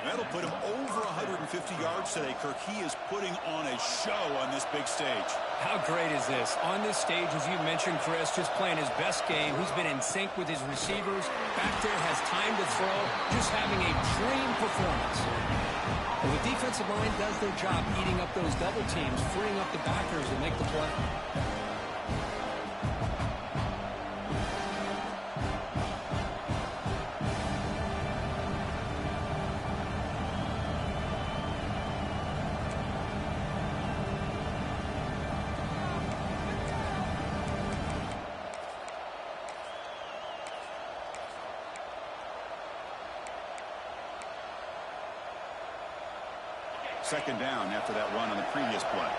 That'll put him over 150 yards today. Kirk, he is putting on a show on this big stage. How great is this? On this stage, as you mentioned, Chris, just playing his best game. He's been in sync with his receivers. Back there, has time to throw. Just having a dream performance. Well, the defensive line does their job eating up those double teams, freeing up the backers to make the play. Second down after that run on the previous play.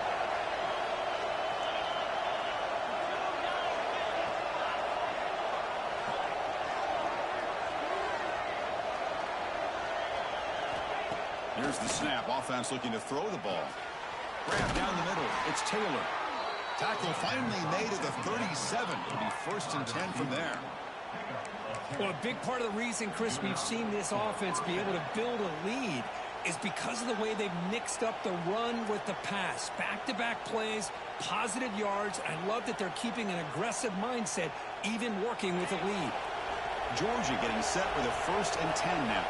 Here's the snap. Offense looking to throw the ball. Grab down the middle. It's Taylor. Tackle finally made at the 37. It'll be 1st and 10 from there. Well, a big part of the reason, Chris, we've seen this offense be able to build a lead is because of the way they've mixed up the run with the pass. Back-to-back plays, positive yards. I love that they're keeping an aggressive mindset, even working with a lead. Georgia getting set for the 1st and 10 now.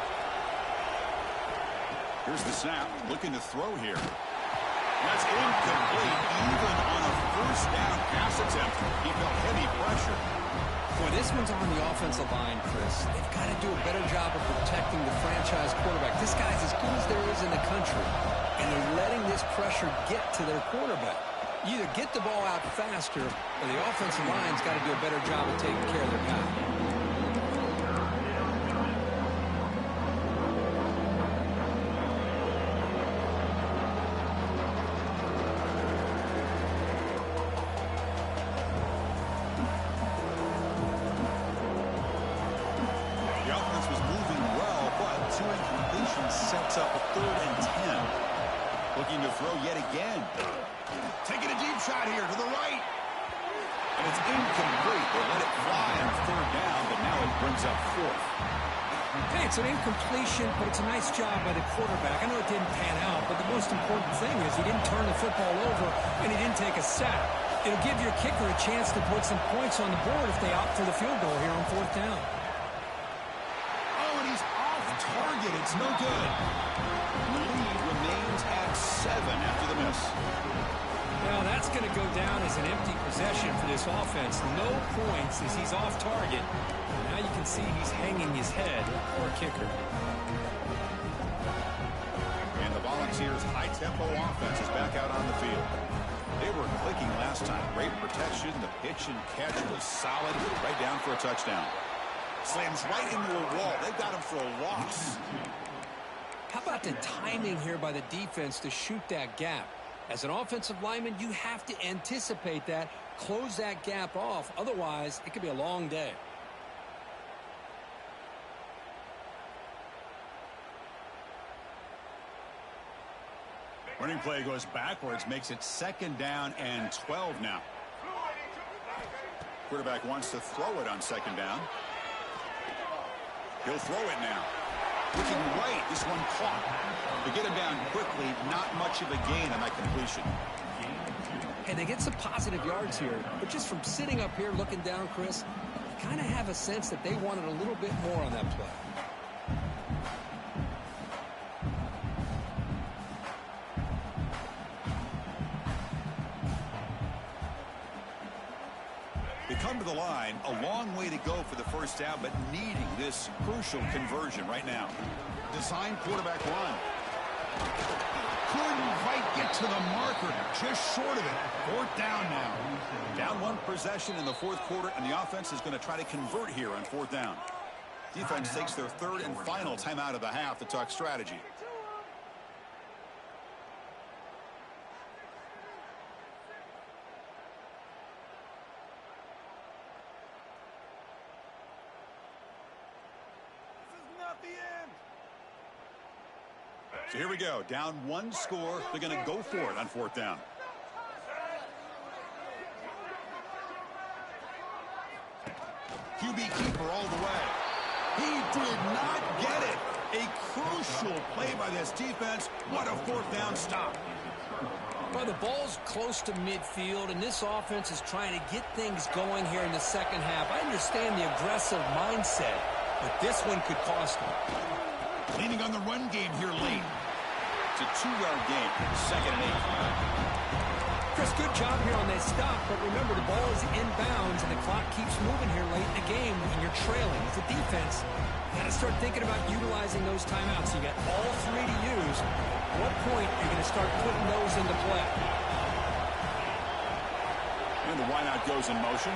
Here's the snap. Looking to throw here. That's incomplete. Even on a 1st down pass attempt, he felt heavy pressure. Boy, this one's on the offensive line, Chris. They've got to do a better job of protecting the franchise quarterback. This guy's as good as there is in the country, and they're letting this pressure get to their quarterback. You either get the ball out faster, or the offensive line's got to do a better job of taking care of their guy. Sets up a 3rd and 10. Looking to throw yet again. Taking a deep shot here to the right. And it's incomplete. They let it fly on 3rd down, but now it brings up 4th. Hey, it's an incompletion, but it's a nice job by the quarterback. I know it didn't pan out, but the most important thing is he didn't turn the football over and he didn't take a sack. It'll give your kicker a chance to put some points on the board if they opt for the field goal here on 4th down. Target, it's no good. The lead remains at 7 after the miss. Well, that's going to go down as an empty possession for this offense. No points as he's off target. Now you can see he's hanging his head for a kicker. And the Volunteers' high-tempo offense is back out on the field. They were clicking last time. Great protection. The pitch and catch was solid. Right down for a touchdown. Slams right into a wall. They've got him for a loss. How about the timing here by the defense to shoot that gap? As an offensive lineman, you have to anticipate that, close that gap off. Otherwise, it could be a long day. Running play goes backwards, makes it 2nd down and 12 now. Quarterback wants to throw it on 2nd down. He'll throw it now. Looking right, this one caught. To get him down quickly, not much of a gain on that completion. Hey, they get some positive yards here, but just from sitting up here looking down, Chris, you kind of have a sense that they wanted a little bit more on that play. They come to the line, a long way to go for the 1st down, but needing this crucial conversion right now. Design quarterback run. Couldn't quite get to the marker, just short of it. 4th down now. Down 1 possession in the 4th quarter, and the offense is going to try to convert here on 4th down. Defense takes their 3rd and final timeout of the half to talk strategy. So here we go. Down 1 score. They're going to go for it on 4th down. QB keeper all the way. He did not get it. A crucial play by this defense. What a fourth down stop. Well, the ball's close to midfield, and this offense is trying to get things going here in the second half. I understand the aggressive mindset, but this one could cost them. Leaning on the run game here late. It's a 2-yard gain. 2nd and 8. Chris, good job here on that stop, but remember, the ball is inbounds, and the clock keeps moving here late in the game when you're trailing. As a defense, you got to start thinking about utilizing those timeouts. You got all 3 to use. At what point are you going to start putting those into play? And the wideout goes in motion.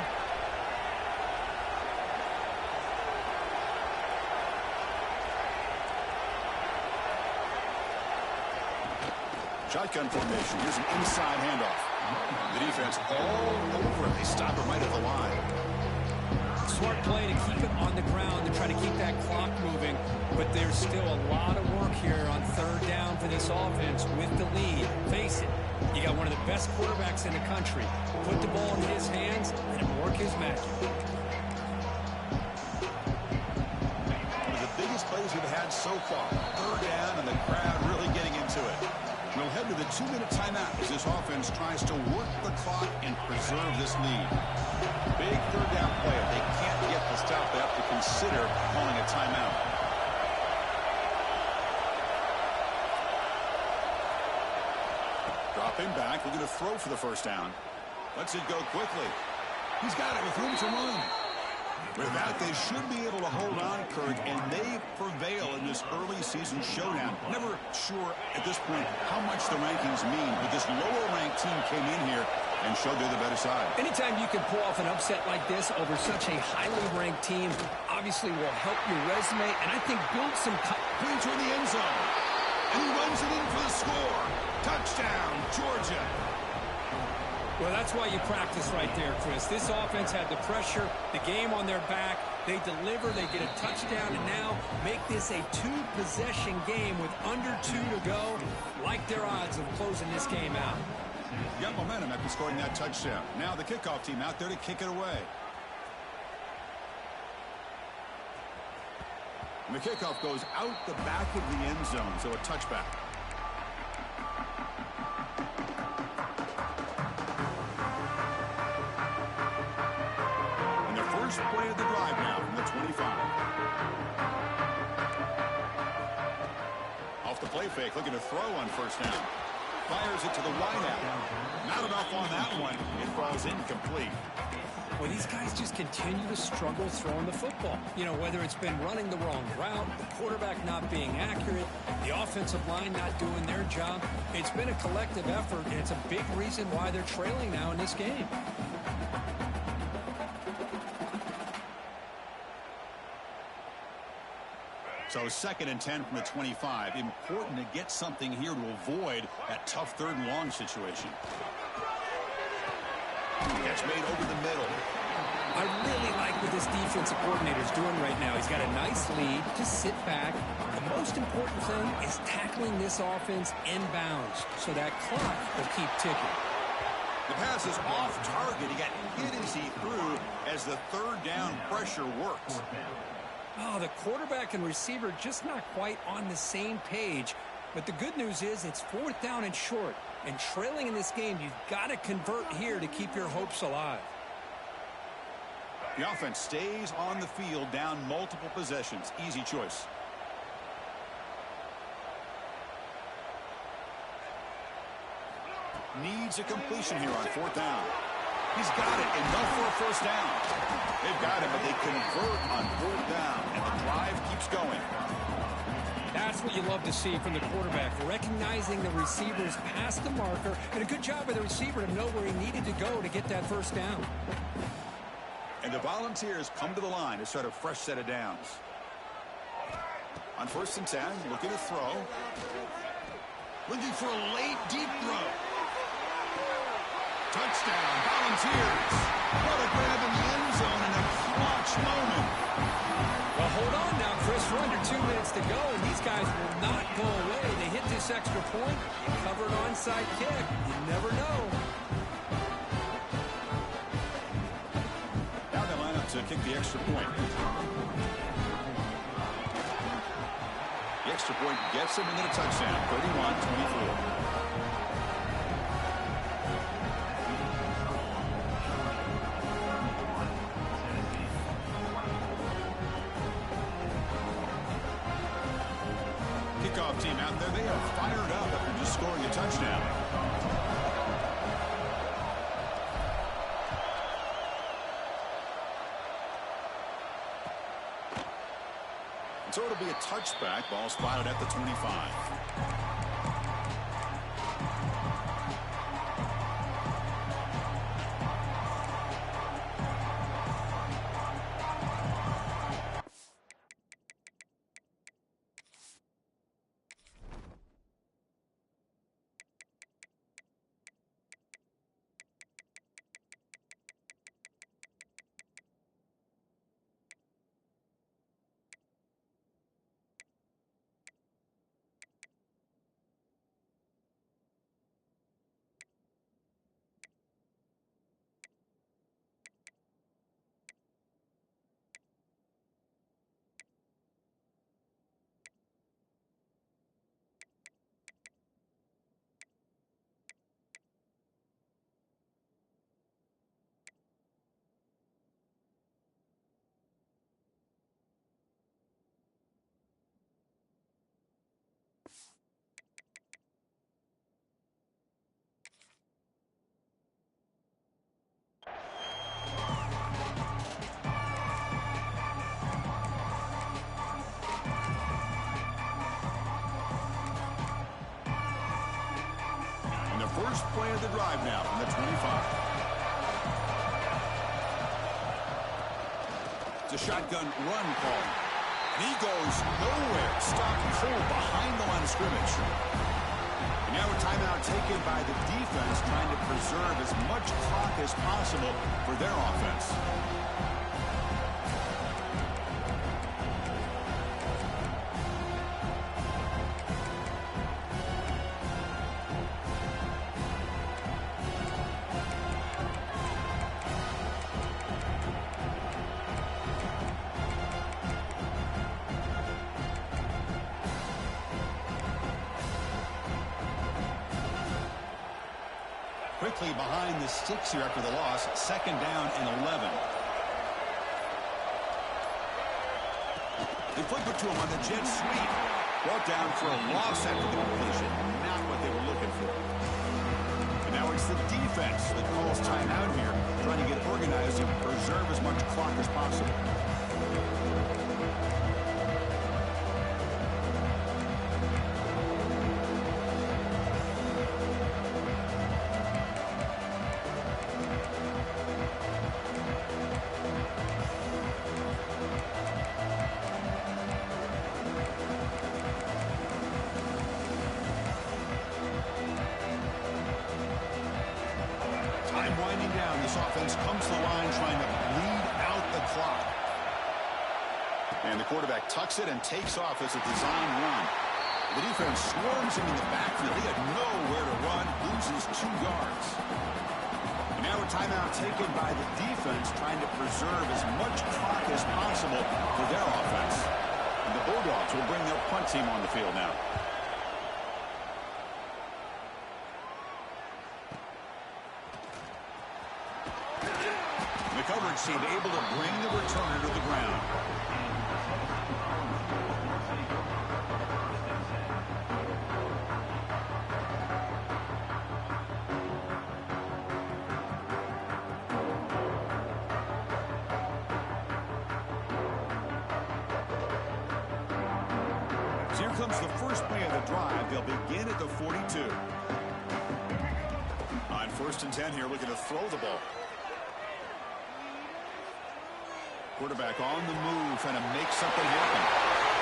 Shotgun formation. Here's an inside handoff. The defense all over it. They stop it right at the line. Smart play to keep it on the ground to try to keep that clock moving. But there's still a lot of work here on 3rd down for this offense with the lead. Face it, you got one of the best quarterbacks in the country. Put the ball in his hands, let him work his magic. One of the biggest plays we've had so far. 3rd down and the crowd really getting into it. We'll head to the 2-minute timeout as this offense tries to work the clock and preserve this lead. Big 3rd down play. If they can't get the stop, they have to consider calling a timeout. Dropping back, looking to throw for the 1st down. Lets it go quickly. He's got it with room to run. With that, they should be able to hold on, Kirk, and they prevail in this early season showdown. Never sure at this point how much the rankings mean, but this lower-ranked team came in here and showed they're the better side. Anytime you can pull off an upset like this over such a highly ranked team, obviously will help your resume, and I think build some... Putting toward the end zone, and he runs it in for the score. Touchdown, Georgia. Well, that's why you practice right there, Chris. This offense had the pressure, the game on their back. They deliver, they get a touchdown, and now make this a 2-possession game with under 2 to go. Like their odds of closing this game out. Got momentum after scoring that touchdown. Now the kickoff team out there to kick it away. And the kickoff goes out the back of the end zone, so a touchback. First play of the drive now from the 25. Off the play fake, looking to throw on 1st down. Fires it to the wideout. Not enough on that one. It falls incomplete. Well, these guys just continue to struggle throwing the football. You know, whether it's been running the wrong route, the quarterback not being accurate, the offensive line not doing their job. It's been a collective effort, and it's a big reason why they're trailing now in this game. So 2nd and 10 from the 25. Important to get something here to avoid that tough 3rd and long situation. Catch made over the middle. I really like what this defensive coordinator is doing right now. He's got a nice lead. Just sit back. The most important thing is tackling this offense inbounds so that clock will keep ticking. The pass is off target. He got hit as he threw as the 3rd down pressure works. Oh, the quarterback and receiver just not quite on the same page. But the good news is it's 4th down and short. And trailing in this game, you've got to convert here to keep your hopes alive. The offense stays on the field down multiple possessions. Easy choice. Needs a completion here on 4th down. He's got it. Enough for a 1st down. They've got it, but they convert on 4th down, and the drive keeps going. That's what you love to see from the quarterback, recognizing the receivers past the marker, and a good job by the receiver to know where he needed to go to get that 1st down. And the Volunteers come to the line to start a fresh set of downs. On 1st and 10, looking to throw. Looking for a late, deep throw. Touchdown, Volunteers. What a grab in the end zone in a clutch moment. Well, hold on now, Chris. We're under 2 minutes to go, and these guys will not go away. They hit this extra point. You cover an onside kick. You never know. Now they line up to kick the extra point. extra point gets him into the touchdown, 31-24. Kickoff team out there, they are fired up after just scoring a touchdown. So it'll be a touchback. Ball spotted at the 25. First play of the drive now from the 25. It's a shotgun run call. And he goes nowhere. Stopped cold behind the line of scrimmage. And now a timeout taken by the defense, trying to preserve as much clock as possible for their offense. Quickly behind the sticks here after the loss. Second down and 11. They flip it to him on the jet sweep. Brought down for a loss after the completion. Not what they were looking for. And now it's the defense that calls timeout here, trying to get organized and preserve as much clock as possible. Winding down, this offense comes to the line trying to bleed out the clock. And the quarterback tucks it and takes off as a design run. The defense swarms him in the backfield. He had nowhere to run, loses 2 yards. And now a timeout taken by the defense, trying to preserve as much clock as possible for their offense. And the Bulldogs will bring their punt team on the field now. Coverage team able to bring the returner to the ground. So here comes the first play of the drive. They'll begin at the 42. On 1st and 10 here, looking to throw the ball. Quarterback on the move, trying to make something happen.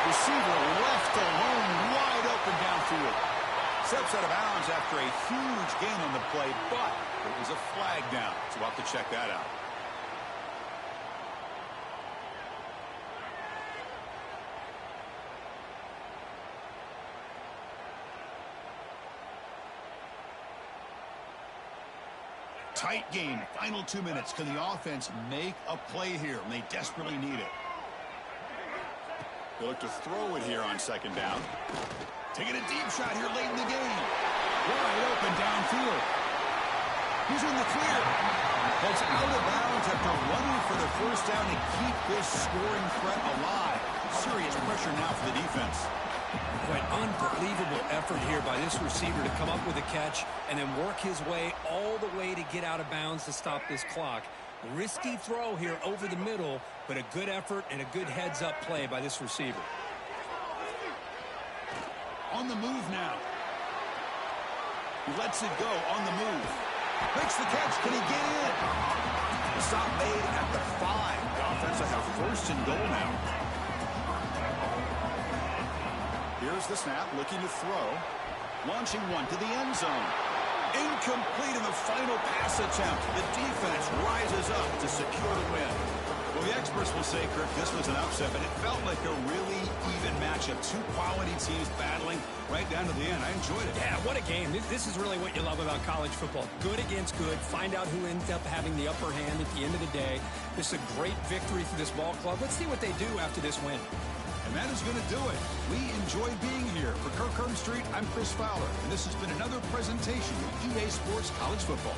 Receiver left alone, wide open downfield. Steps out of bounds after a huge gain on the play, but it was a flag down. So we'll have to check that out. Tight game, final 2 minutes. Can the offense make a play here? And they desperately need it. They look to throw it here on second down. Taking a deep shot here late in the game. Wide open downfield. He's in the clear. It's out of bounds after running for the first down to keep this scoring threat alive. Serious pressure now for the defense. An unbelievable effort here by this receiver to come up with a catch and then work his way all the way to get out of bounds to stop this clock. Risky throw here over the middle, but a good effort and a good heads-up play by this receiver. On the move now. He lets it go on the move. Makes the catch. Can he get in? Stop made at the 5. The offense will have first and goal now. Here's the snap, looking to throw. Launching one to the end zone. Incomplete in the final pass attempt. The defense rises up to secure the win. Well, the experts will say, Kirk, this was an upset, but it felt like a really even matchup. Two quality teams battling right down to the end. I enjoyed it. Yeah, what a game. This is really what you love about college football. Good against good. Find out who ends up having the upper hand at the end of the day. This is a great victory for this ball club. Let's see what they do after this win. And that is going to do it. We enjoyed being here. For Kirk Street, I'm Chris Fowler, and this has been another presentation of EA Sports College Football.